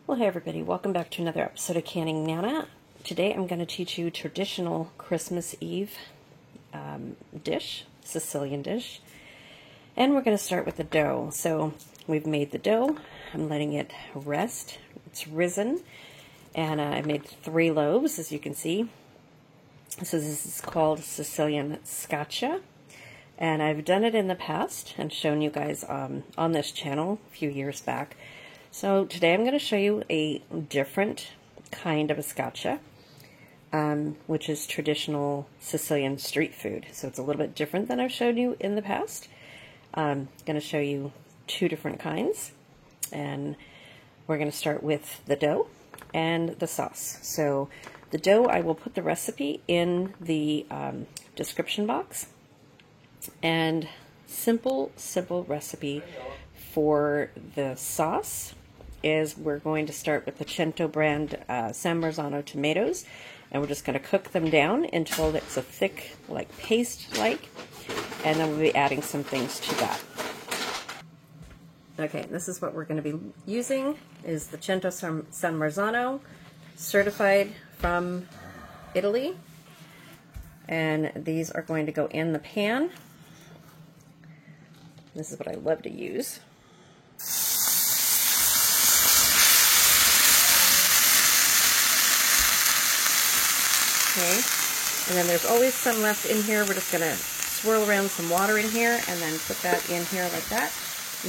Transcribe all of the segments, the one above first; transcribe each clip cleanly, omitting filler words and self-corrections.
Well, hey everybody, welcome back to another episode of Canning Nana. Today I'm going to teach you traditional Christmas Eve dish, Sicilian dish. And we're going to start with the dough. So we've made the dough. I'm letting it rest. It's risen. And I made 3 loaves, as you can see. So this is called Sicilian scaccia. And I've done it in the past and shown you guys on this channel a few years back. So today I'm going to show you a different kind of a scaccia, which is traditional Sicilian street food. So it's a little bit different than I've shown you in the past. I'm going to show you 2 different kinds, and we're going to start with the dough and the sauce. So the dough, I will put the recipe in the description box, and simple recipe for the sauce is we're going to start with the Cento brand San Marzano tomatoes, and we're just going to cook them down until it's a thick, like paste-like, and then we'll be adding some things to that. Okay, this is what we're going to be using, is the Cento San Marzano, certified from Italy, and these are going to go in the pan. This is what I love to use. Okay, and then there's always some left in here. We're just going to swirl around some water in here and then put that in here like that.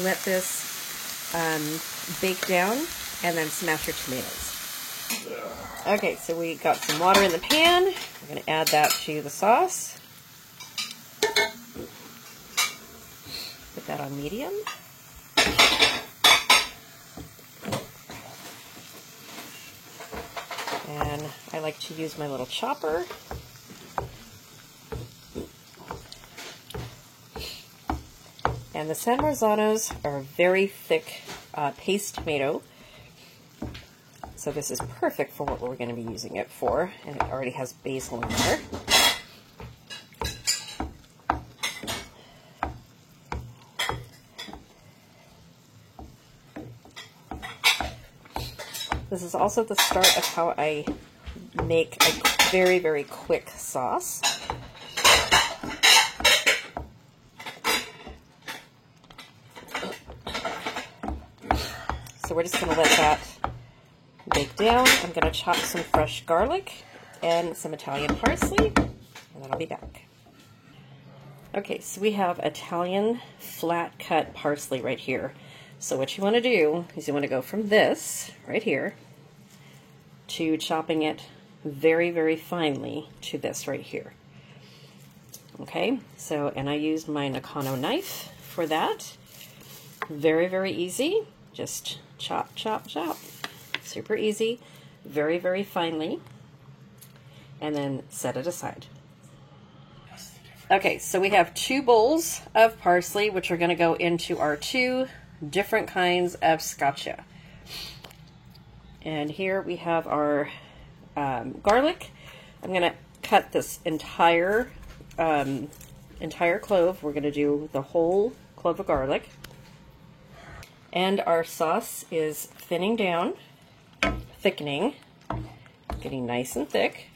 Let this bake down and then smash your tomatoes. Okay, so we got some water in the pan. We're going to add that to the sauce. Put that on medium. And I like to use my little chopper. And the San Marzanos are a very thick paste tomato. So this is perfect for what we're going to be using it for. And it already has basil in there. This is also the start of how I make a very quick sauce. So we're just going to let that bake down. I'm going to chop some fresh garlic and some Italian parsley, and then I'll be back. Okay, so we have Italian flat cut parsley right here. So what you want to do is you want to go from this right here to chopping it very finely to this right here. Okay, so, and I used my Nakano knife for that. Very easy. Just chop. Super easy. Very finely. And then set it aside. Okay, so we have 2 bowls of parsley, which are going to go into our 2 different kinds of scaccia. And here we have our garlic. I'm going to cut this entire clove. We're going to do the whole clove of garlic. And our sauce is thinning down, thickening, getting nice and thick.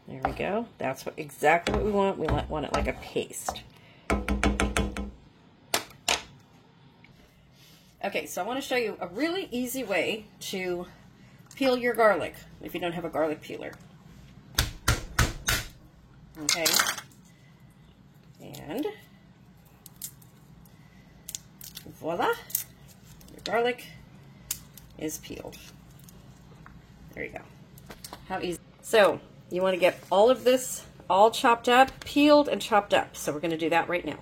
There we go. That's exactly what we want. We want it like a paste. Okay, so I want to show you a really easy way to peel your garlic if you don't have a garlic peeler. Okay, and voila, your garlic is peeled. There you go. How easy. So you want to get all of this all chopped up, peeled and chopped up. So we're going to do that right now.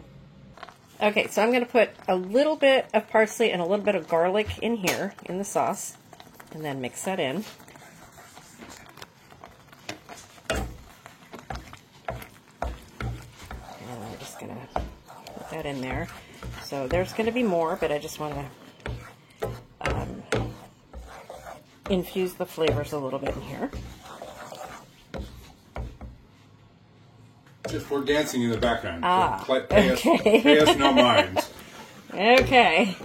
Okay, so I'm going to put a little bit of parsley and a little bit of garlic in here in the sauce, and then mix that in. And I'm just going to put that in there. So there's going to be more, but I just want to infuse the flavors a little bit in here. Just we're dancing in the background. Pay us no mind. Okay.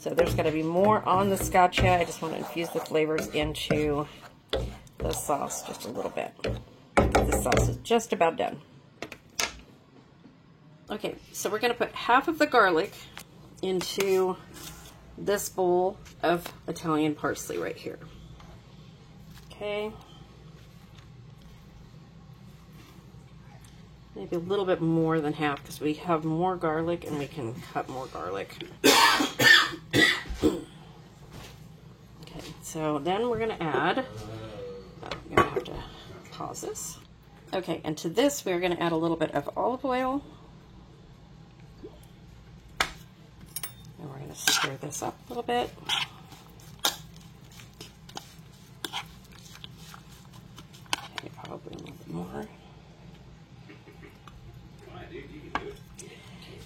So there's going to be more on the scotcha. I just want to infuse the flavors into the sauce just a little bit. The sauce is just about done. Okay, so we're going to put half of the garlic into this bowl of Italian parsley right here. Okay. Maybe a little bit more than half because we have more garlic and we can cut more garlic. Okay, so then we're going to add, I'm going to have to pause this. Okay, and to this we're going to add a little bit of olive oil. And we're going to stir this up a little bit. Okay, probably a little bit more.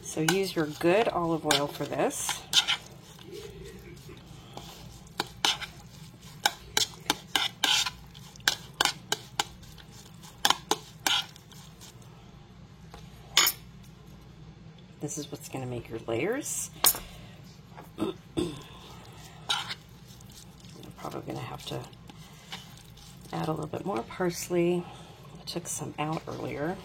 So use your good olive oil for this. This is what's going to make your layers. I'm probably going to have to add a little bit more parsley. I took some out earlier.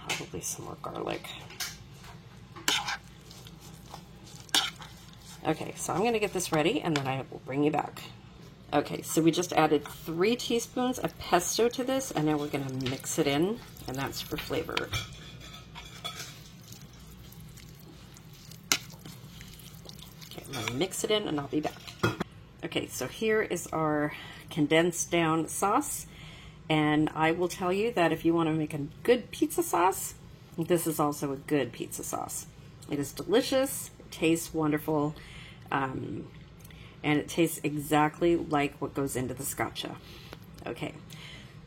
Probably some more garlic. Okay, so I'm going to get this ready and then I will bring you back. Okay, so we just added 3 teaspoons of pesto to this and now we're going to mix it in, and that's for flavor. Okay, I'm going to mix it in and I'll be back. Okay, so here is our condensed down sauce. And I will tell you that if you want to make a good pizza sauce, this is also a good pizza sauce. It is delicious, it tastes wonderful, and it tastes exactly like what goes into the scotcha. Okay,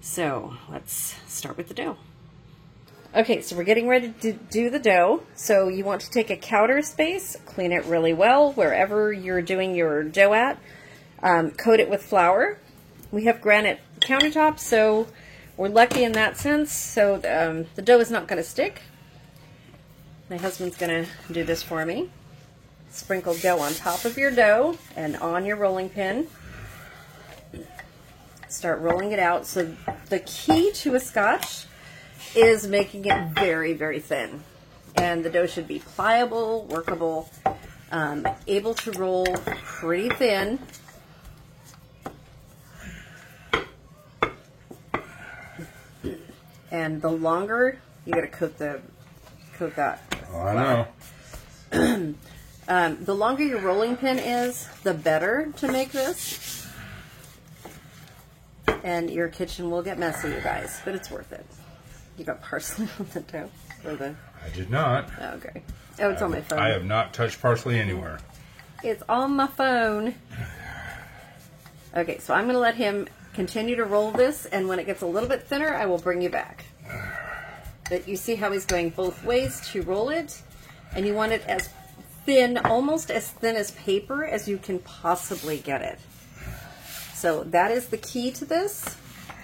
so let's start with the dough. Okay, so we're getting ready to do the dough. So you want to take a counter space, clean it really well wherever you're doing your dough at, coat it with flour. We have granite countertops, so we're lucky in that sense. So the dough is not going to stick. My husband's going to do this for me. Sprinkle dough on top of your dough and on your rolling pin. Start rolling it out. So the key to a scotch is making it very, very thin. And the dough should be pliable, workable, able to roll pretty thin. And the longer, you got to coat that. Oh, I know. The longer your rolling pin is, the better to make this. And your kitchen will get messy, you guys, but it's worth it. You got parsley on the dough? Or the... I did not. Oh, okay. Oh, it's on my phone. I have not touched parsley anywhere. It's on my phone. Okay, so I'm going to let him continue to roll this, and when it gets a little bit thinner, I will bring you back. But you see how he's going both ways to roll it, and you want it as thin, almost as thin as paper as you can possibly get it. So that is the key to this,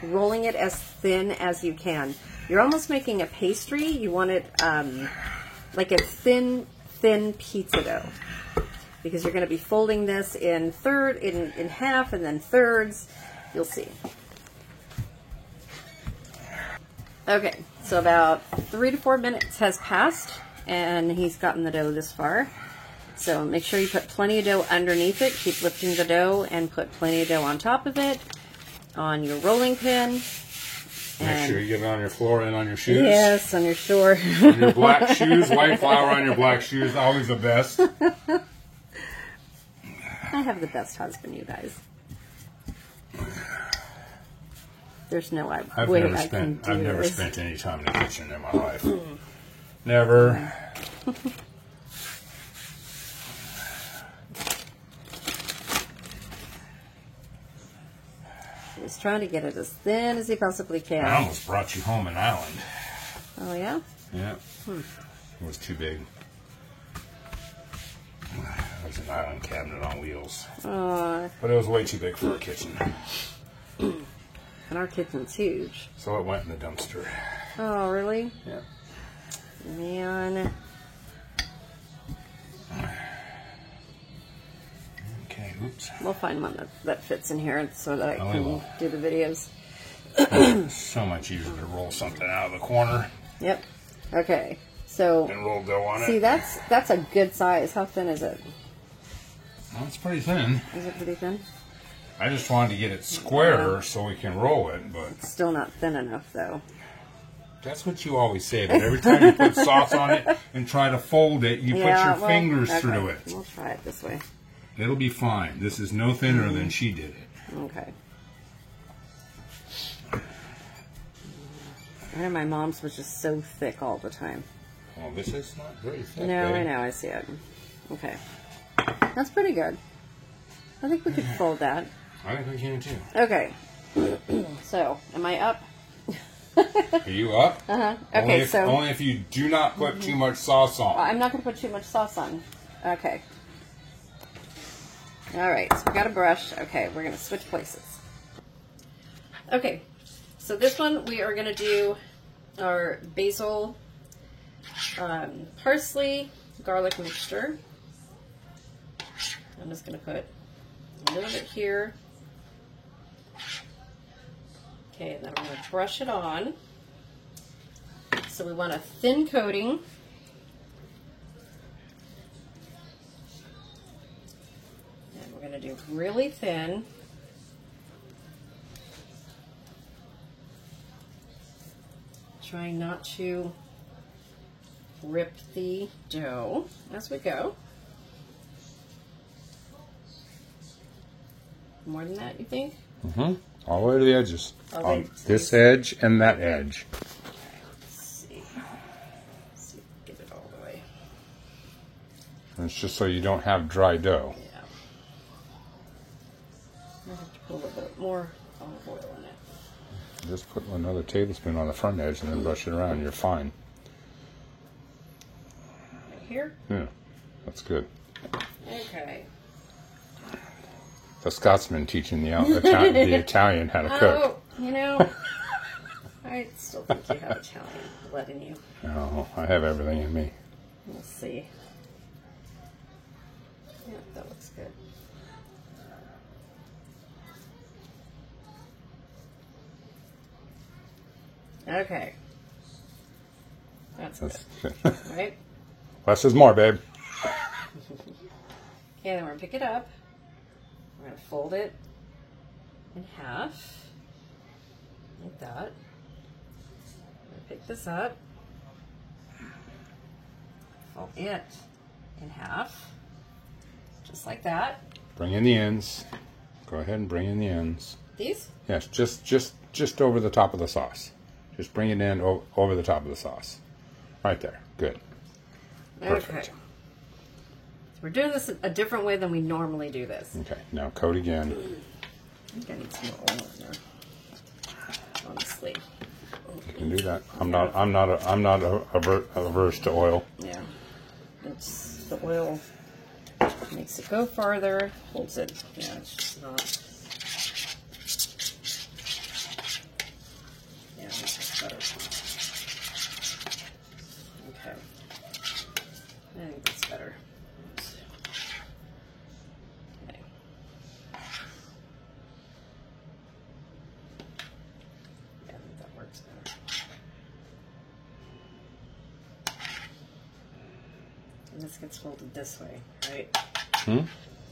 rolling it as thin as you can. You're almost making a pastry. You want it like a thin pizza dough, because you're going to be folding this in half and then thirds. You'll see. Okay, so about 3 to 4 minutes has passed, and he's gotten the dough this far. So make sure you put plenty of dough underneath it. Keep lifting the dough and put plenty of dough on top of it, on your rolling pin. Make sure you get it on your floor and on your shoes. Yes, on your shore. On your black shoes, white flour on your black shoes, always the best. I have the best husband, you guys. There's no way I can do I've never this. spent any time in the kitchen in my life. Never. He's trying to get it as thin as he possibly can. I almost brought you home an island. Oh, yeah? Yeah. It was too big. It was an island cabinet on wheels. But it was way too big for a kitchen. And our kitchen's huge. So it went in the dumpster. Oh, really? Yeah. Man. Okay, oops. We'll find one that fits in here so that I can do the videos. So much easier to roll something out of the corner. Yep. Okay. So And roll dough on it. see, that's a good size. How thin is it? Well, it's pretty thin. Is it pretty thin? I just wanted to get it squarer so we can roll it, but It's still not thin enough, though. that's what you always say. But every time you put sauce on it and try to fold it, you put your fingers through it. We'll try it this way. It'll be fine. This is no thinner than she did it. Okay. I know my mom's was just so thick all the time. Well, this is not very thick. No, babe. I know. I see it. Okay. That's pretty good. I think we could fold that. I think we can too. Okay. So, am I up? Are you up? Uh-huh. Okay, only if you do not put too much sauce on. I'm not going to put too much sauce on. Okay. All right, so we got a brush. Okay, we're going to switch places. Okay, so this one we are going to do our basil, parsley, garlic mixture. I'm just going to put a little bit here. Okay, and then I'm going to brush it on. So we want a thin coating. And we're going to do really thin. Trying not to rip the dough as we go. More than that, you think? Mm-hmm. All the way to the edges. Okay, On this edge and that edge. Let's see. Let's see, get it all the way. And it's just so you don't have dry dough. Yeah. I have to put a little bit more olive oil in it. Just put another tablespoon on the front edge and then brush it around. You're fine. Right here? Yeah, that's good. Okay. The Scotsman teaching the Italian how to cook. Oh, you know, I still think you have Italian blood in you. No, I have everything in me. We'll see. Yeah, that looks good. Okay. That's good. Right? Less is more, babe. Okay, then we're going to pick it up. We're going to fold it in half. Like that. I'm going to pick this up. Fold it in half. Just like that. Bring in the ends. Go ahead and bring in the ends. These? Yes, just over the top of the sauce. Just bring it in over the top of the sauce. Right there. Good. Perfect. Okay. So we're doing this a different way than we normally do this. Okay, now coat again. I think I need some more oil in there. Honestly. You can do that. I'm not averse to oil. Yeah. It's the oil makes it go farther, holds it. Yeah, it's just not. Yeah, that's better. Okay. I think that's better. Okay. Yeah, I think that works better. And this gets folded this way, right?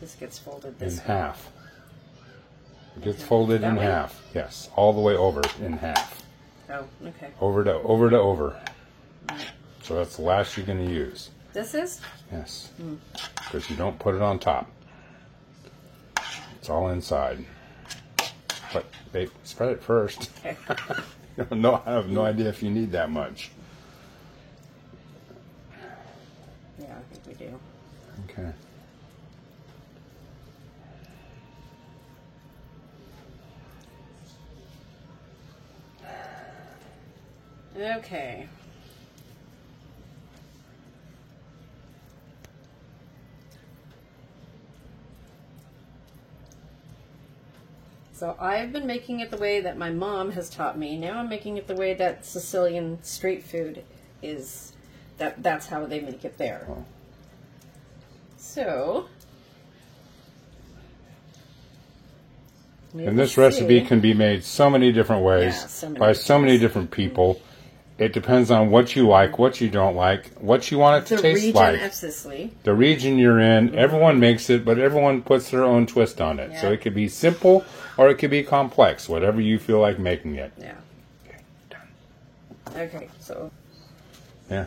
This gets folded this In way. half. It gets folded in half. Yes, all the way over in half. Oh, okay. Over to over. So that's the last you're going to use. This is? Yes. Because you don't put it on top. It's all inside. But, babe, spread it first. Okay. No, I have no idea if you need that much. Yeah, I think we do. Okay. Okay. So I've been making it the way that my mom has taught me. Now I'm making it the way that Sicilian street food is That's how they make it there. Oh. So, and this recipe can be made so many different ways by so many different people. It depends on what you like, what you don't like, what you want it to taste like. The region of Sicily. The region you're in, everyone makes it, but everyone puts their own twist on it. Yeah. So it could be simple or it could be complex, whatever you feel like making it. Yeah. Okay, done. Okay, so. Yeah.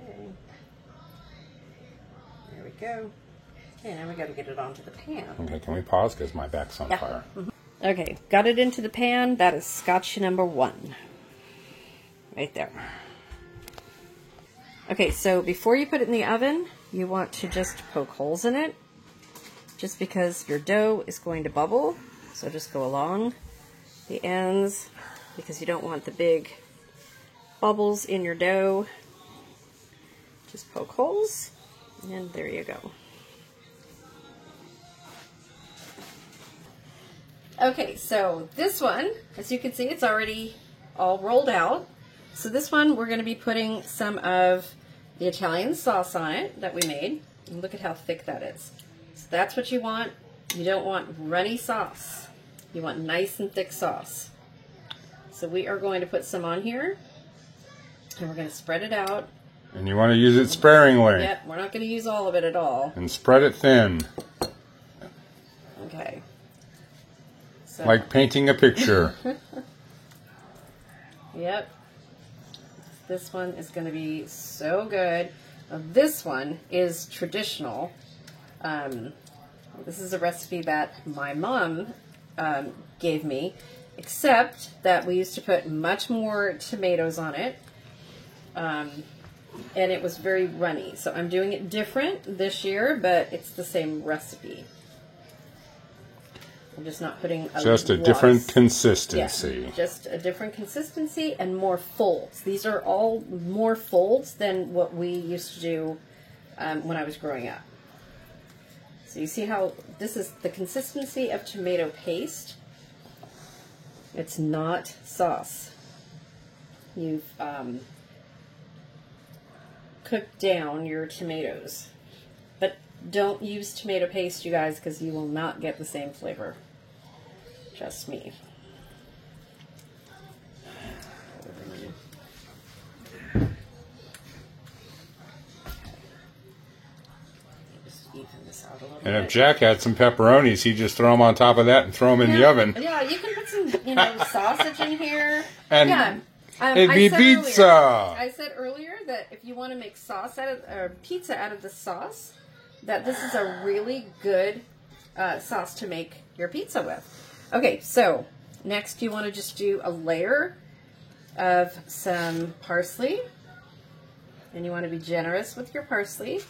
Okay. There we go. Okay, now we got to get it onto the pan. Okay, can we pause because my back's on fire? Mm-hmm. Okay, got it into the pan. That is scotch number 1. Right there. Okay, so before you put it in the oven, you want to just poke holes in it. Just because your dough is going to bubble. So just go along the ends because you don't want the big bubbles in your dough. Just poke holes, and there you go. Okay, so this one, as you can see, it's already all rolled out. So this one, we're going to be putting some of the Italian sauce on it that we made. And look at how thick that is. So that's what you want. You don't want runny sauce. You want nice and thick sauce. So we are going to put some on here, and we're going to spread it out. And you want to use it sparingly. Yep, we're not going to use all of it at all. And spread it thin. Okay. So. Like painting a picture. Yep. This one is going to be so good. Now, this one is traditional. This is a recipe that my mom gave me, except that we used to put much more tomatoes on it. And it was very runny. So I'm doing it different this year, but it's the same recipe. I'm just not putting a different consistency. Yeah, just a different consistency and more folds. These are all more folds than what we used to do when I was growing up. So you see how this is the consistency of tomato paste. It's not sauce. You've cooked down your tomatoes. But don't use tomato paste, you guys, because you will not get the same flavor. Just me. Just even this out a little bit. And if Jack had some pepperonis, he'd just throw them on top of that and throw them in the oven. Yeah, you can put some, sausage in here. And yeah. It'd be pizza. I said earlier that if you want to make sauce out of, or pizza out of the sauce, that this is a really good sauce to make your pizza with. Okay, so next you want to just do a layer of some parsley. And you want to be generous with your parsley.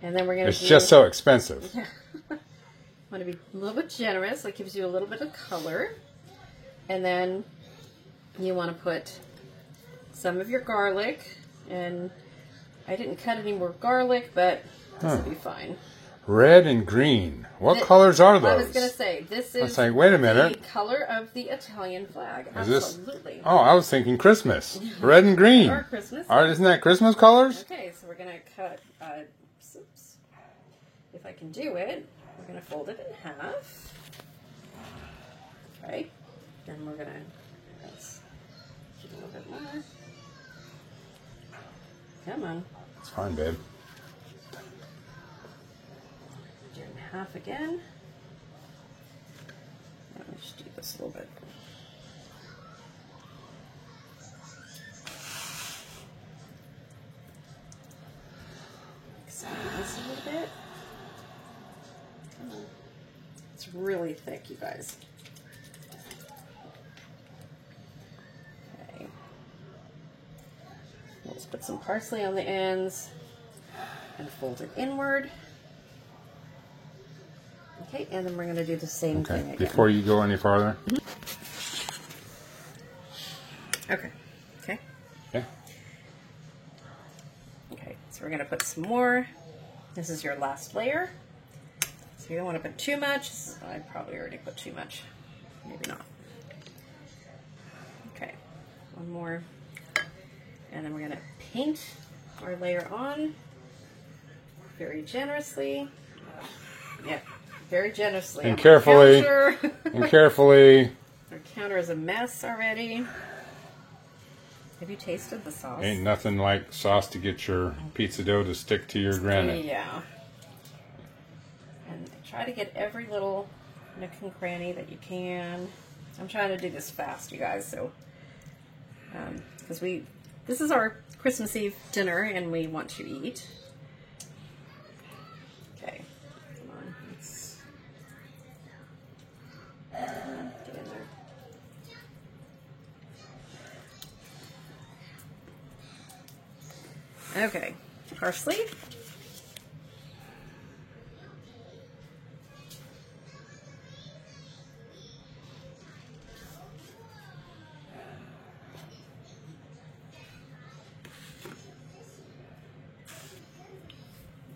And then we're going to It's just so expensive. Yeah. Want to be a little bit generous. That gives you a little bit of color. And then you want to put some of your garlic. And I didn't cut any more garlic, but this will be fine. Red and green. What colors are those? I was going to say, this is wait a minute. The color of the Italian flag. Is Absolutely. This? Oh, I was thinking Christmas. Red and green. Or Christmas. Isn't that Christmas colors? Okay, so we're going to cut, oops, if I can do it, we're going to fold it in half. Okay, then we're going to do a little bit more. Come on. It's fine, babe. Do it in half again. Let me just do this a little bit. Expand this a little bit. Come on. It's really thick, you guys. Okay. Let's put some parsley on the ends and fold it inward. Okay, and then we're going to do the same thing again. Before you go any farther? Okay. Okay. Yeah. Okay, so we're going to put some more. This is your last layer. So you don't want to put too much. I probably already put too much. Maybe not. One more. And then we're going to paint our layer on very generously. Yeah, very generously. And carefully. And carefully. Our counter is a mess already. Have you tasted the sauce? Ain't nothing like sauce to get your pizza dough to stick to your granite. Yeah. And try to get every little nook and cranny that you can. I'm trying to do this fast, you guys, so because this is our Christmas Eve dinner and we want to eat. Okay, come on, let's get in there. Okay, parsley.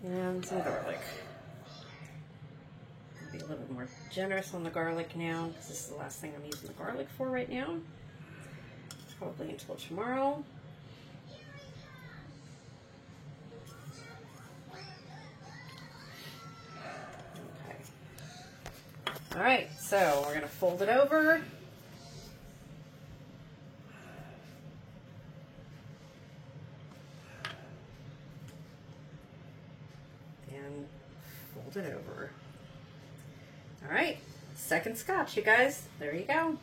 And some garlic. I'll be a little more generous on the garlic now because this is the last thing I'm using the garlic for right now. Probably until tomorrow. All right, so we're going to fold it over. And fold it over. All right, second scotch, you guys. There you go.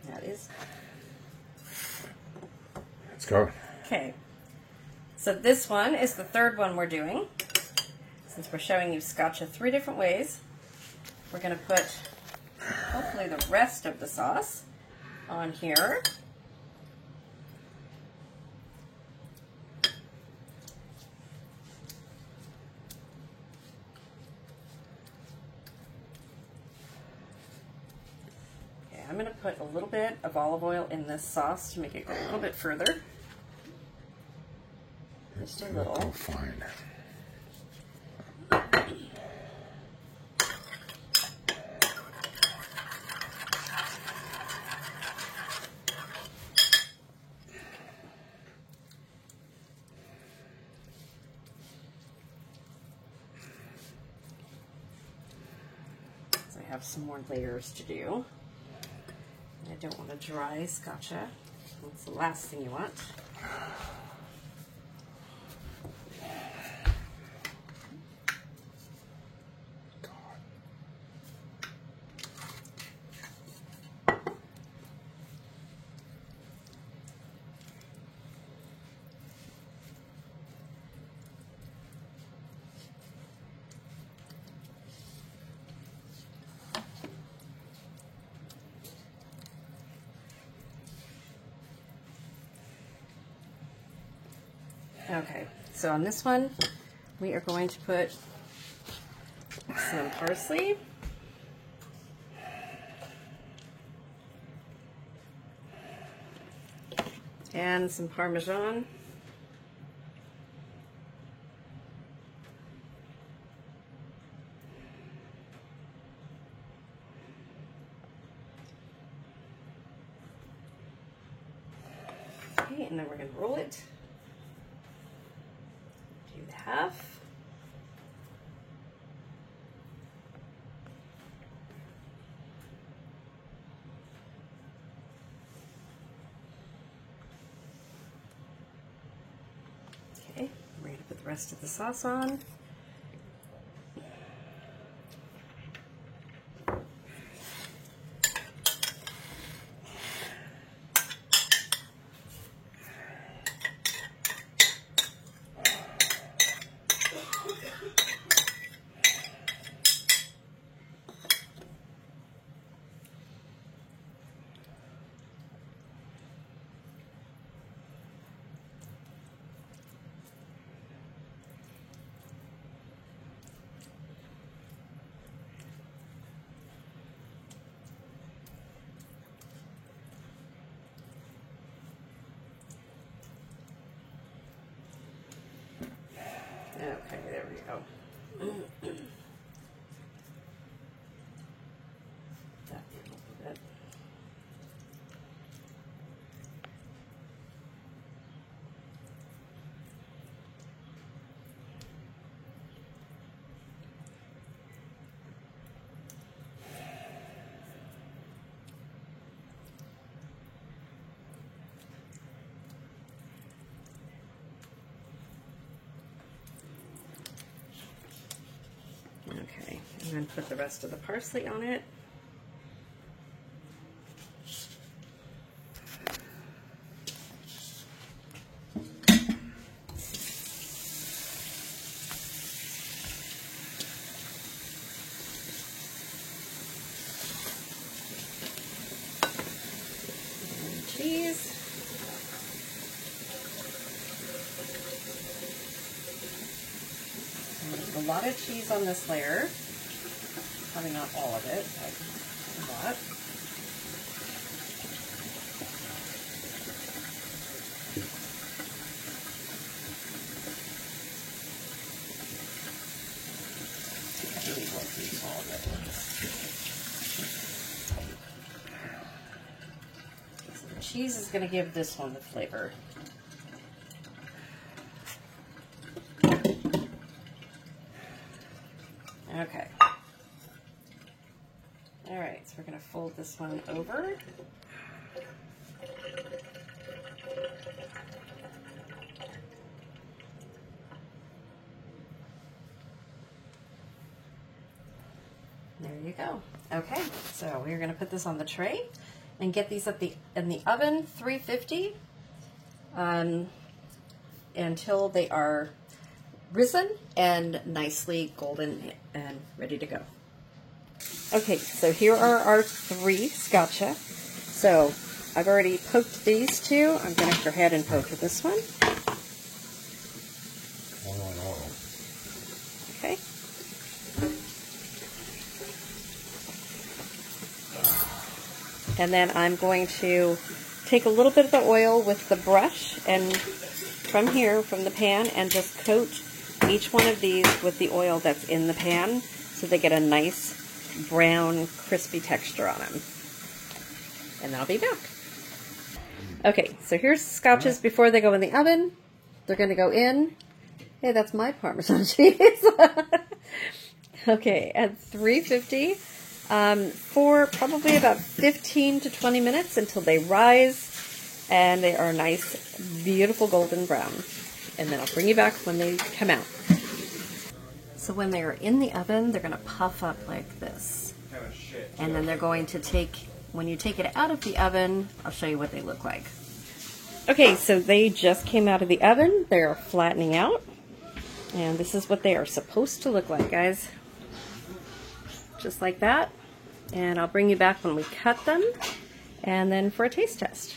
That is. Let's go. Okay, so this one is the third one we're doing. Since we're showing you scotcha 3 different ways. We're going to put, hopefully, the rest of the sauce on here. Okay, I'm going to put a little bit of olive oil in this sauce to make it go a little bit further. Just a little. Oh, fine. I have some more layers to do. I don't want to dry scotcha. That's the last thing you want. Okay, so on this one, we are going to put some parsley. And some Parmesan. Okay, and then we're going to roll it. Do the half. Okay, we're going to put the rest of the sauce on. then put the rest of the parsley on it. And cheese. A lot of cheese on this layer. Probably not all of it, but a lot. I really won't use all of it. So the cheese is going to give this one the flavor. Okay. All right, so we're going to fold this one over. There you go. Okay, so we're going to put this on the tray and get these in the oven, 350, until they are risen and nicely golden and ready to go. Okay, so here are our 3 scotcha. So I've already poked these 2. I'm going to go ahead and poke this one. Okay. And then I'm going to take a little bit of the oil with the brush and from here, from the pan, and just coat each one of these with the oil that's in the pan so they get a nice brown, crispy texture on them. And then I'll be back. Okay, so here's the scotches before they go in the oven. They're going to go in. Hey, that's my Parmesan cheese. Okay, at 350 for probably about 15 to 20 minutes until they rise and they are nice, beautiful golden brown. And then I'll bring you back when they come out. So when they are in the oven, they're going to puff up like this. And then they're going to take, when you take it out of the oven, I'll show you what they look like. Okay, so they just came out of the oven. They're flattening out. And this is what they are supposed to look like, guys. Just like that. And I'll bring you back when we cut them. And then for a taste test.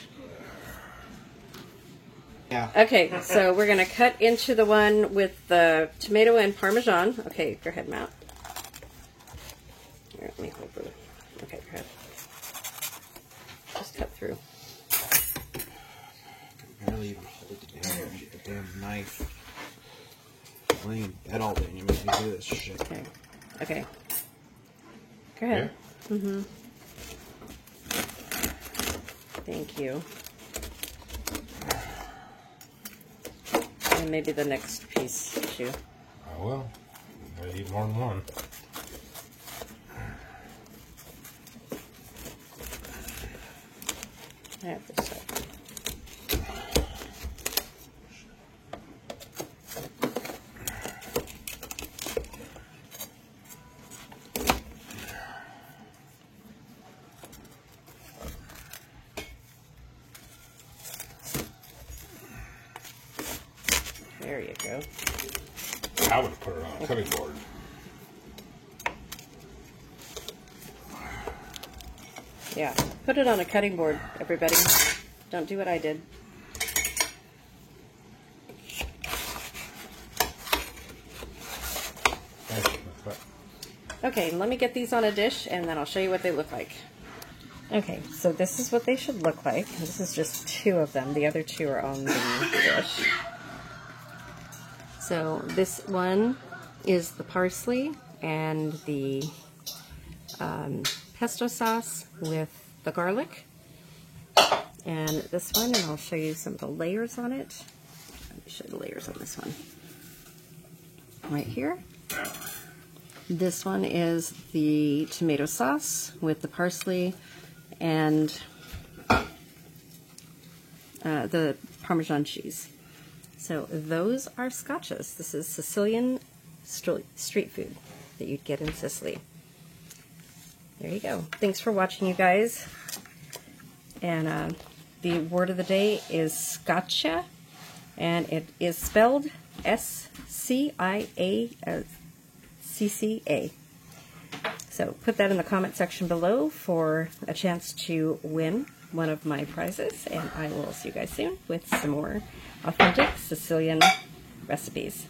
Yeah. Okay, so we're going to cut into the one with the tomato and Parmesan. Okay, go ahead, Matt. Here, let me hold the... Okay, go ahead. Just cut through. I can barely even hold it down. Get the damn knife. I'm laying in bed all day and you make me do this shit. Okay. Okay. Go ahead. Yeah. Mm-hmm. Thank you. And maybe the next piece, too. I will. I eat more than one. I have this side. There you go. I would put it on a cutting board. Yeah, put it on a cutting board, everybody. Don't do what I did. Okay, let me get these on a dish and then I'll show you what they look like. Okay, so this is what they should look like. This is just 2 of them. The other 2 are on the dish. So this one is the parsley and the pesto sauce with the garlic. And this one, and I'll show you some of the layers on it. Let me show you the layers on this one. Right here. This one is the tomato sauce with the parsley and the Parmesan cheese. So those are scotches. This is Sicilian street food. that you'd get in Sicily. There you go. Thanks for watching, you guys. And the word of the day is scaccia, and it is spelled S-C-I-A-C-C-A. So put that in the comment section below for a chance to win one of my prizes, and I will see you guys soon with some more authentic Sicilian recipes.